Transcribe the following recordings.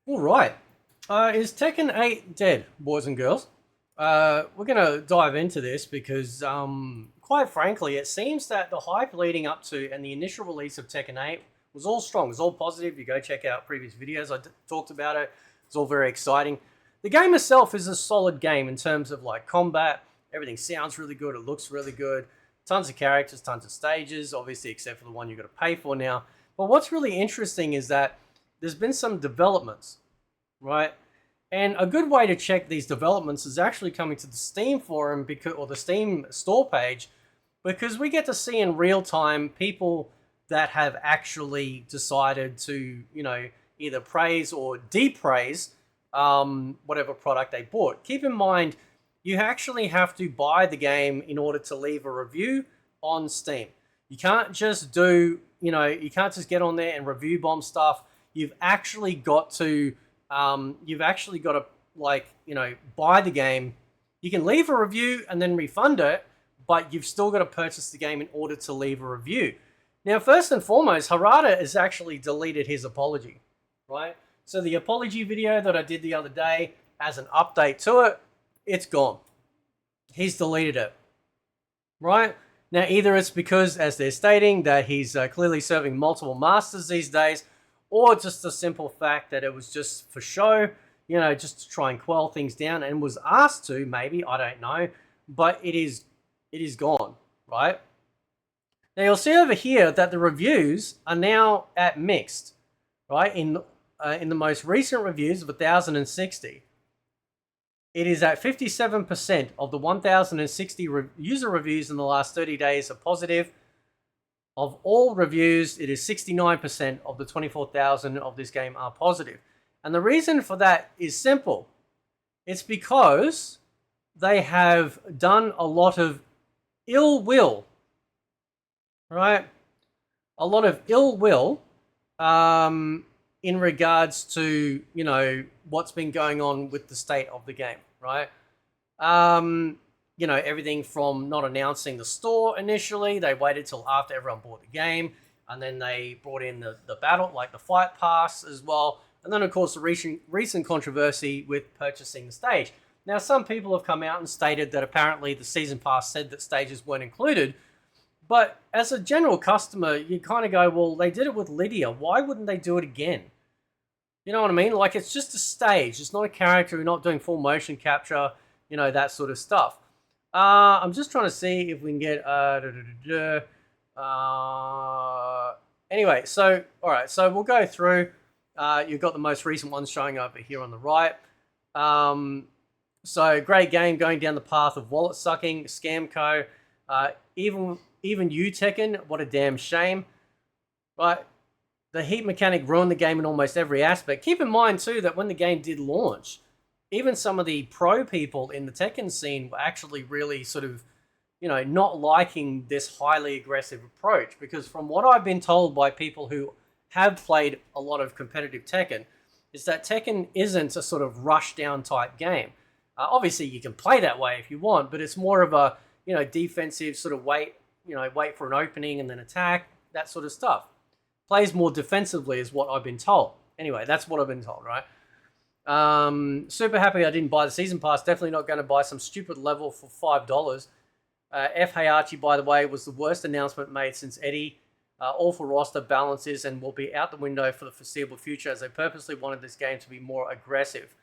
All right. Is Tekken 8 dead, boys and girls? We're going to dive into this because, quite frankly, it seems that the hype leading up to and the initial release of Tekken 8 was all strong. It was all positive. You go check out previous videos. Talked about it. It's all very exciting. The game itself is a solid game in terms of like combat. Everything sounds really good. It looks really good. Tons of characters, tons of stages, obviously, except for the one you've got to pay for now. But what's really interesting is that there's been some developments, right? And a good way to check these developments is actually coming to the Steam forum or the Steam store page, because we get to see in real time people that have actually decided to, either praise or depraise whatever product they bought. Keep in mind, you actually have to buy the game in order to leave a review on Steam. You can't just you can't just get on there and review bomb stuff. You've actually got to buy the game. You can leave a review and then refund it, but you've still got to purchase the game in order to leave a review. Now, first and foremost, Harada has actually deleted his apology, right? So the apology video that I did the other day as an update to it, it's gone. He's deleted it, right? Now, either it's because, as they're stating, that he's clearly serving multiple masters these days, or just the simple fact that it was just for show, just to try and quell things down, and was asked to, maybe, I don't know, but it is gone, right? Now, you'll see over here that the reviews are now at mixed, right? In the most recent reviews of 1,060, it is at 57% of the 1,060 user reviews in the last 30 days are positive. Of all reviews, it is 69% of the 24,000 of this game are positive. And the reason for that is simple. It's because they have done a lot of ill will, right? A lot of ill will in regards to, what's been going on with the state of the game, right? Everything from not announcing the store initially. They waited till after everyone bought the game, and then they brought in the battle, like the fight pass as well. And then, of course, the recent controversy with purchasing the stage. Now, some people have come out and stated that apparently the season pass said that stages weren't included. But as a general customer, you kind of go, well, they did it with Lydia. Why wouldn't they do it again? You know what I mean? Like, it's just a stage. It's not a character. We're not doing full motion capture, that sort of stuff. I'm just trying to see if we can get... Anyway, so, all right. So we'll go through. You've got the most recent ones showing over here on the right. So, great game going down the path of wallet sucking, Scamco. Even you, Tekken, what a damn shame. Right? The heat mechanic ruined the game in almost every aspect. Keep in mind, too, that when the game did launch, even some of the pro people in the Tekken scene were actually really sort of, not liking this highly aggressive approach. Because from what I've been told by people who have played a lot of competitive Tekken, is that Tekken isn't a sort of rush down type game. Obviously, you can play that way if you want, but it's more of a, defensive sort of wait for an opening and then attack, that sort of stuff. Plays more defensively is what I've been told. Anyway, that's what I've been told, right? Super happy I didn't buy the season pass. Definitely not going to buy some stupid level for $5. F. Hayachi, by the way, was the worst announcement made since Eddie. Awful roster balances and will be out the window for the foreseeable future, as they purposely wanted this game to be more aggressive.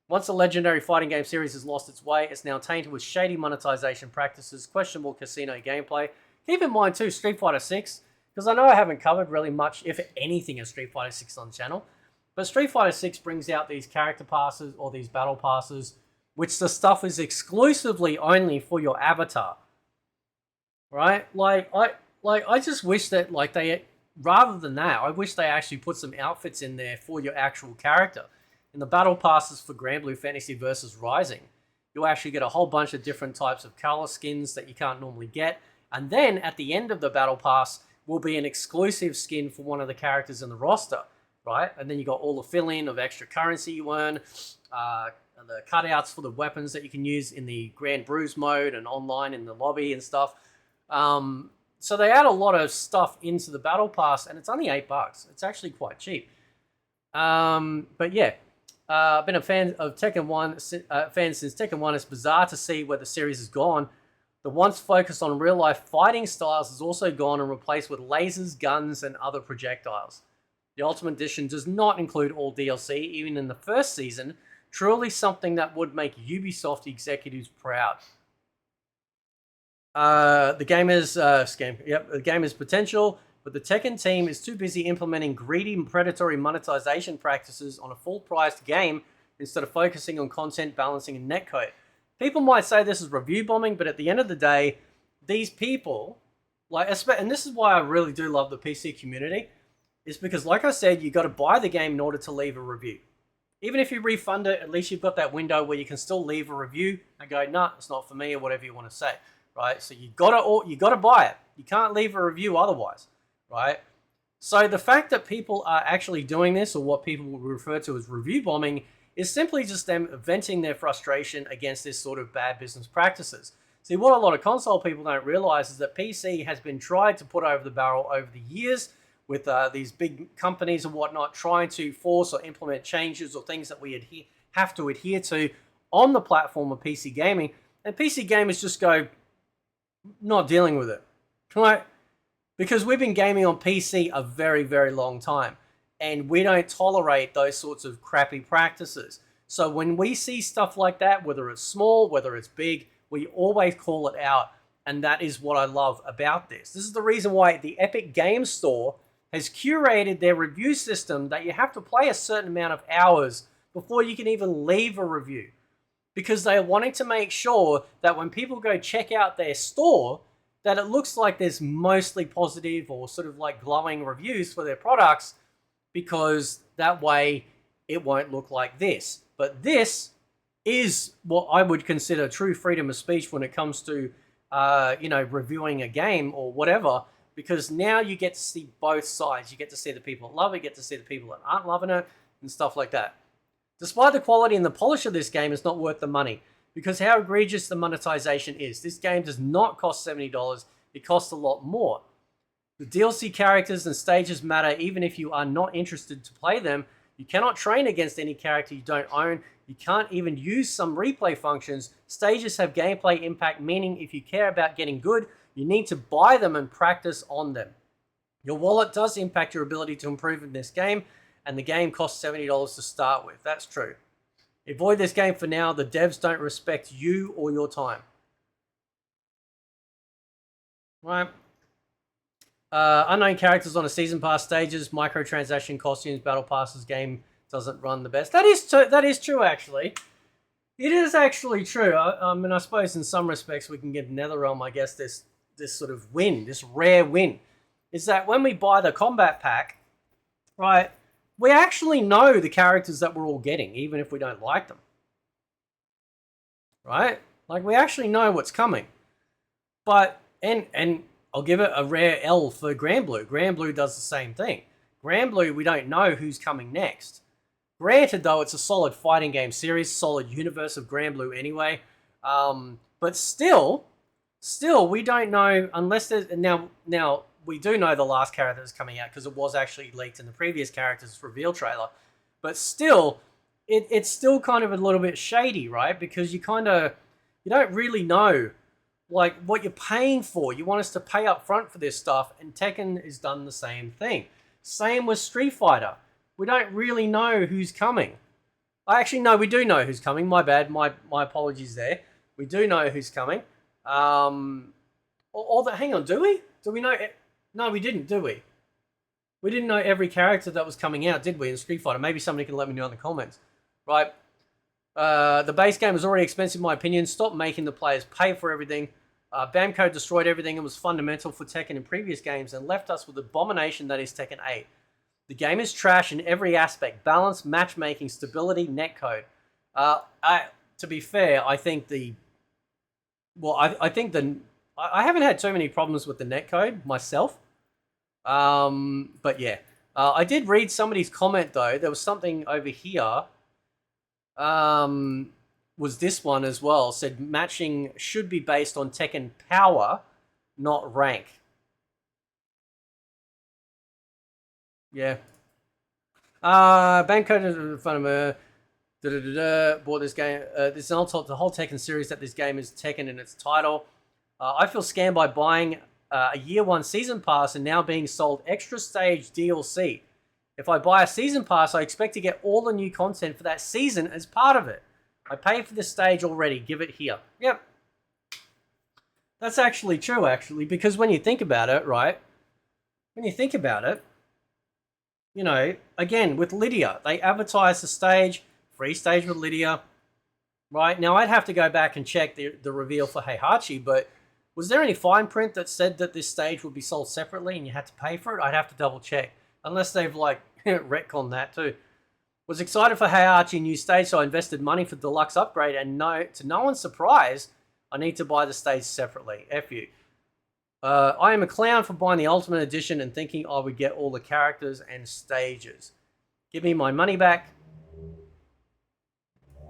Once the legendary fighting game series has lost its way, it's now tainted with shady monetization practices, questionable casino gameplay. Keep in mind too, Street Fighter 6, because I know I haven't covered really much, if anything, of Street Fighter 6 on the channel, but Street Fighter 6 brings out these character passes or these battle passes, which the stuff is exclusively only for your avatar, right? I just wish that, rather than that, I wish they actually put some outfits in there for your actual character. In the battle passes for Grand Blue Fantasy versus Rising, you'll actually get a whole bunch of different types of color skins that you can't normally get. And then at the end of the battle pass will be an exclusive skin for one of the characters in the roster, right? And then you got all the fill-in of extra currency you earn, the cutouts for the weapons that you can use in the Grand Bruise mode and online in the lobby and stuff. So they add a lot of stuff into the battle pass, and it's only $8. It's actually quite cheap. But yeah, I've been a fan of Tekken 1, fan since Tekken 1. It's bizarre to see where the series has gone. The once focus on real-life fighting styles has also gone and replaced with lasers, guns, and other projectiles. The Ultimate Edition does not include all DLC, even in the first season, truly something that would make Ubisoft executives proud. The game is scam. Yep, the game is potential, but the Tekken team is too busy implementing greedy and predatory monetization practices on a full-priced game instead of focusing on content balancing and netcode. People might say this is review bombing, but at the end of the day, these people, and this is why I really do love the PC community, is because, like I said, you got to buy the game in order to leave a review. Even if you refund it, at least you've got that window where you can still leave a review and go, nah, it's not for me, or whatever you want to say, right? So you gotta buy it. You can't leave a review otherwise, right? So the fact that people are actually doing this, or what people will refer to as review bombing, is simply just them venting their frustration against this sort of bad business practices. See, what a lot of console people don't realize is that PC has been tried to put over the barrel over the years with these big companies and whatnot trying to force or implement changes or things that we have to adhere to on the platform of PC gaming. And PC gamers just go, not dealing with it, right? Because we've been gaming on PC a very, very long time, and we don't tolerate those sorts of crappy practices. So when we see stuff like that, whether it's small, whether it's big, we always call it out, and that is what I love about this. This is the reason why the Epic Games Store has curated their review system that you have to play a certain amount of hours before you can even leave a review. Because they are wanting to make sure that when people go check out their store, that it looks like there's mostly positive or sort of like glowing reviews for their products, because that way it won't look like this. But this is what I would consider true freedom of speech when it comes to, reviewing a game or whatever, because now you get to see both sides. You get to see the people that love it, you get to see the people that aren't loving it, and stuff like that. Despite the quality and the polish of this game, it's not worth the money, because how egregious the monetization is. This game does not cost $70, it costs a lot more. The DLC characters and stages matter even if you are not interested to play them. You cannot train against any character you don't own. You can't even use some replay functions. Stages have gameplay impact, meaning if you care about getting good, you need to buy them and practice on them. Your wallet does impact your ability to improve in this game, and the game costs $70 to start with. That's true. Avoid this game for now. The devs don't respect you or your time. Right. Unknown characters on a season pass stages, microtransaction costumes, battle passes. Game doesn't run the best. That is true, actually. It is actually true. I suppose in some respects we can give NetherRealm, I guess, this sort of win, this rare win, is that when we buy the combat pack, right, we actually know the characters that we're all getting, even if we don't like them. Right? Like, we actually know what's coming. But, and I'll give it a rare L for Granblue. Granblue does the same thing. Granblue, we don't know who's coming next. Granted, though, it's a solid fighting game series, solid universe of Granblue anyway. But still, we don't know unless there's... Now, we do know the last character that's coming out because it was actually leaked in the previous character's reveal trailer. But still, it's still kind of a little bit shady, right? Because you don't really know like what you're paying for. You want us to pay up front for this stuff, and Tekken has done the same thing. Same with Street Fighter. We don't really know who's coming. Actually, no, we do know who's coming. My bad. My apologies there. We do know who's coming. Hang on, do we? Do we know? No, we didn't, do we? We didn't know every character that was coming out, did we, in Street Fighter? Maybe somebody can let me know in the comments. Right? The base game is already expensive, in my opinion. Stop making the players pay for everything. Bamco destroyed everything and was fundamental for Tekken in previous games and left us with the abomination that is Tekken 8. The game is trash in every aspect. Balance, matchmaking, stability, netcode. To be fair, I think I haven't had too many problems with the netcode myself. But yeah. I did read somebody's comment, though. There was something over here. Was this one as well. Said matching should be based on Tekken power, not rank. Yeah. Bank code in front of me. Bought this game. This is the whole Tekken series that this game is Tekken in its title. I feel scammed by buying a year one season pass and now being sold extra stage DLC. If I buy a season pass, I expect to get all the new content for that season as part of it. I paid for this stage already. Give it here. Yep. That's actually true, because when you think about it, right? When you think about it, you know, again, with Lydia, they advertise the stage, free stage with Lydia, right? Now, I'd have to go back and check the reveal for Heihachi, but was there any fine print that said that this stage would be sold separately and you had to pay for it? I'd have to double check, unless they've, like, retconned that too. Was excited for Heihachi new stage, so I invested money for deluxe upgrade, and to no one's surprise, I need to buy the stage separately. F you. I am a clown for buying the Ultimate Edition and thinking I would get all the characters and stages. Give me my money back.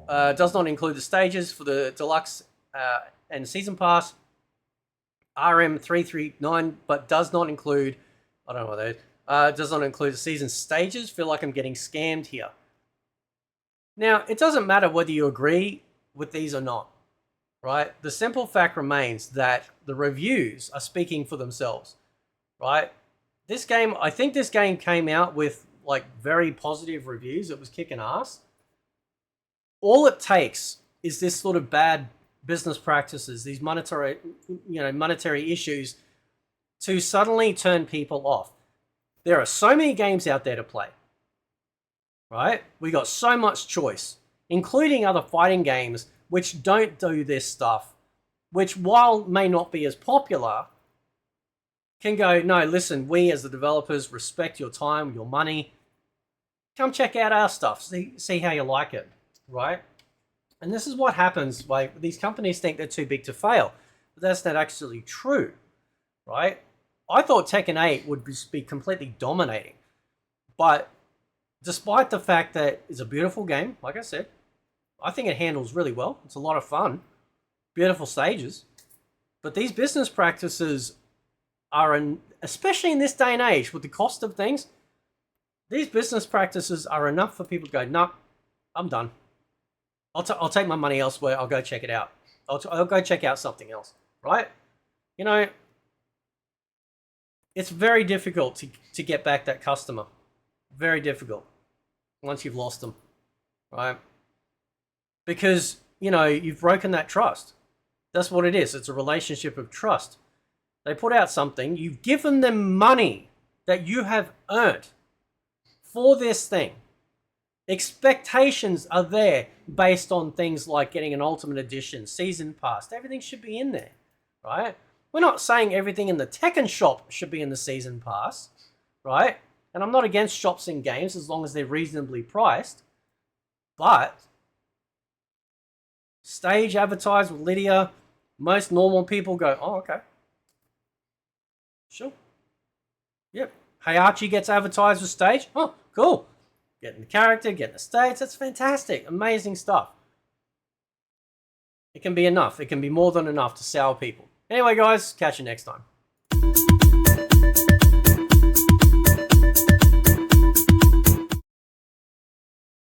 Does not include the stages for the deluxe and season pass. RM339, but does not include, I don't know what that is, does not include the season stages. Feel like I'm getting scammed here. Now, it doesn't matter whether you agree with these or not, right? The simple fact remains that the reviews are speaking for themselves, right? This game, I think this game came out with like very positive reviews. It was kicking ass. All it takes is this sort of bad business practices, these monetary issues to suddenly turn people off. There are so many games out there to play, right? We got so much choice, including other fighting games which don't do this stuff, which while may not be as popular, can go, no, listen, we as the developers respect your time, your money. Come check out our stuff, see how you like it, right? And this is what happens, like these companies think they're too big to fail, but that's not actually true, right? I thought Tekken 8 would be completely dominating, but despite the fact that it's a beautiful game, like I said, I think it handles really well. It's a lot of fun, beautiful stages, but these business practices are, especially in this day and age with the cost of things, these business practices are enough for people to go, no, I'm done. I'll take my money elsewhere. I'll go check it out. I'll go check out something else, right? You know, it's very difficult to get back that customer. Very difficult once you've lost them, right? Because, you know, you've broken that trust. That's what it is. It's a relationship of trust. They put out something. You've given them money that you have earned for this thing. Expectations are there based on things like getting an Ultimate Edition, Season Pass. Everything should be in there, right? We're not saying everything in the Tekken shop should be in the Season Pass, right? And I'm not against shops in games as long as they're reasonably priced. But stage advertised with Lydia, most normal people go, oh, okay. Sure. Yep. Heihachi gets advertised with stage. Oh, cool. Getting the character, getting the stage. That's fantastic. Amazing stuff. It can be enough. It can be more than enough to sell people. Anyway, guys, catch you next time.